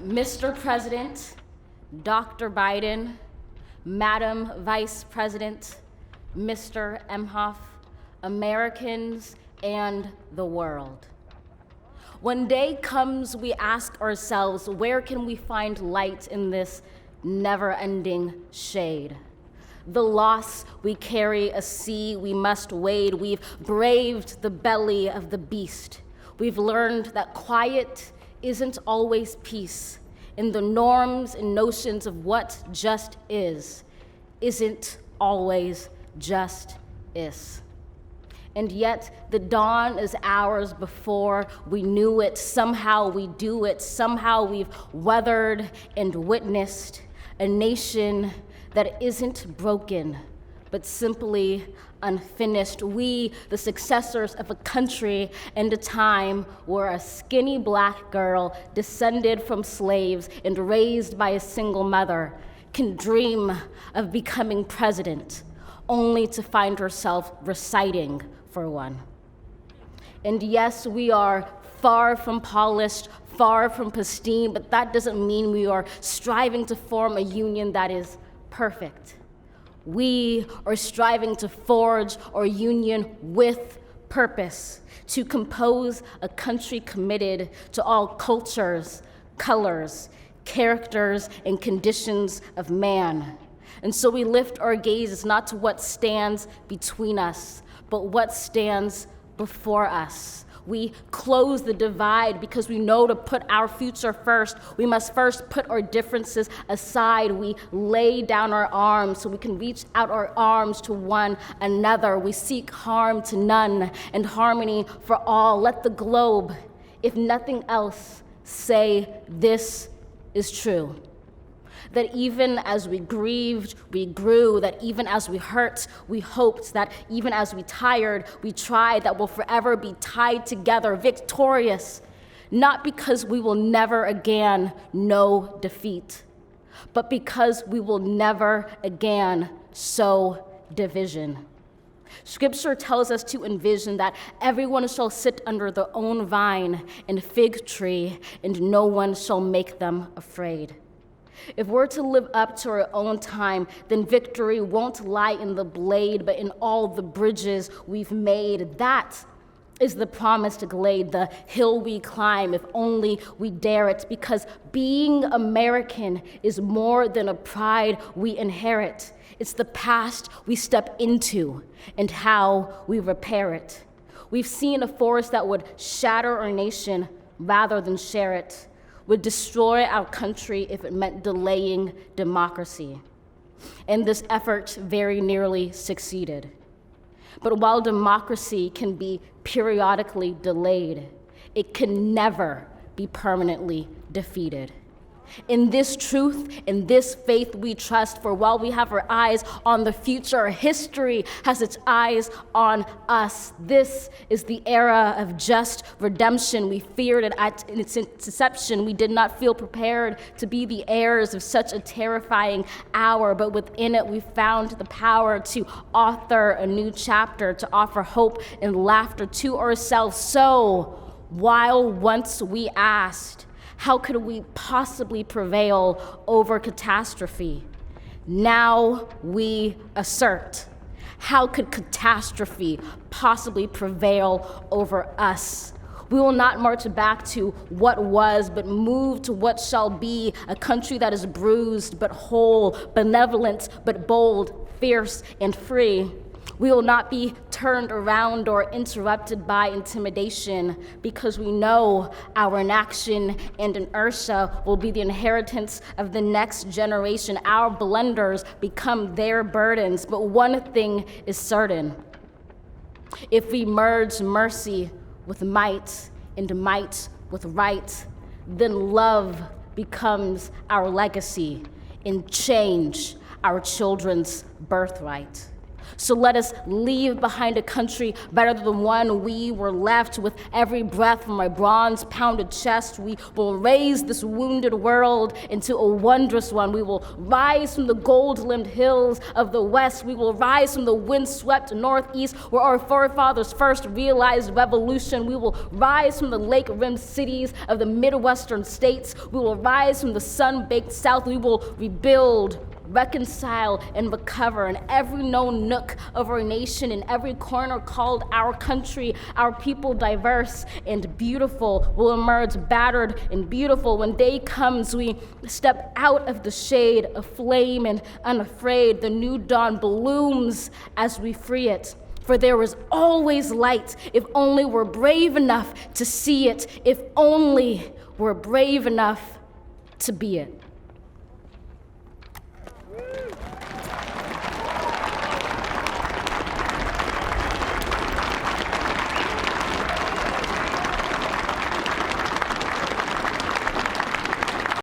Mr. President, Dr. Biden, Madam Vice President, Mr. Emhoff, Americans, and the world. When day comes, we ask ourselves, where can we find light in this never-ending shade? The loss we carry, a sea we must wade. We've braved the belly of the beast. We've learned that quiet isn't always peace, and the norms and notions of what just isn't always just is. And yet the dawn is ours before we knew it. Somehow we do it. Somehow we've weathered and witnessed a nation that isn't broken, but simply unfinished. We, the successors of a country and a time where a skinny black girl descended from slaves and raised by a single mother can dream of becoming president, only to find herself reciting for one. And yes, we are far from polished, far from pristine, but that doesn't mean we are striving to form a union that is perfect. We are striving to forge our union with purpose, to compose a country committed to all cultures, colors, characters, and conditions of man. And so we lift our gazes not to what stands between us, but what stands before us. We close the divide because we know to put our future first. We must first put our differences aside. We lay down our arms so we can reach out our arms to one another. We seek harm to none and harmony for all. Let the globe, if nothing else, say this is true. That even as we grieved, we grew, that even as we hurt, we hoped, that even as we tired, we tried, that we'll forever be tied together, victorious, not because we will never again know defeat, but because we will never again sow division. Scripture tells us to envision that everyone shall sit under their own vine and fig tree, and no one shall make them afraid. If we're to live up to our own time, then victory won't lie in the blade, but in all the bridges we've made. That is the promised glade, the hill we climb, if only we dare it, because being American is more than a pride we inherit. It's the past we step into and how we repair it. We've seen a force that would shatter our nation rather than share it, would destroy our country if it meant delaying democracy. And this effort very nearly succeeded. But while democracy can be periodically delayed, it can never be permanently defeated. In this truth, in this faith we trust, for while we have our eyes on the future, history has its eyes on us. This is the era of just redemption. We feared it at its inception. We did not feel prepared to be the heirs of such a terrifying hour, but within it we found the power to author a new chapter, to offer hope and laughter to ourselves. So, while once we asked, how could we possibly prevail over catastrophe? Now we assert, how could catastrophe possibly prevail over us? We will not march back to what was, but move to what shall be, a country that is bruised but whole, benevolent but bold, fierce and free. We will not be turned around or interrupted by intimidation, because we know our inaction and inertia will be the inheritance of the next generation. Our blunders become their burdens. But one thing is certain: if we merge mercy with might and might with right, then love becomes our legacy and change our children's birthright. So let us leave behind a country better than the one we were left. With every breath from my bronze-pounded chest, we will raise this wounded world into a wondrous one. We will rise from the gold-limbed hills of the west. We will rise from the wind-swept northeast, where our forefathers first realized revolution. We will rise from the lake-rimmed cities of the Midwestern states. We will rise from the sun-baked south. We will rebuild, reconcile, and recover in every known nook of our nation, in every corner called our country. Our people, diverse and beautiful, will emerge battered and beautiful. When day comes, we step out of the shade, aflame and unafraid. The new dawn blooms as we free it. For there is always light, if only we're brave enough to see it, if only we're brave enough to be it.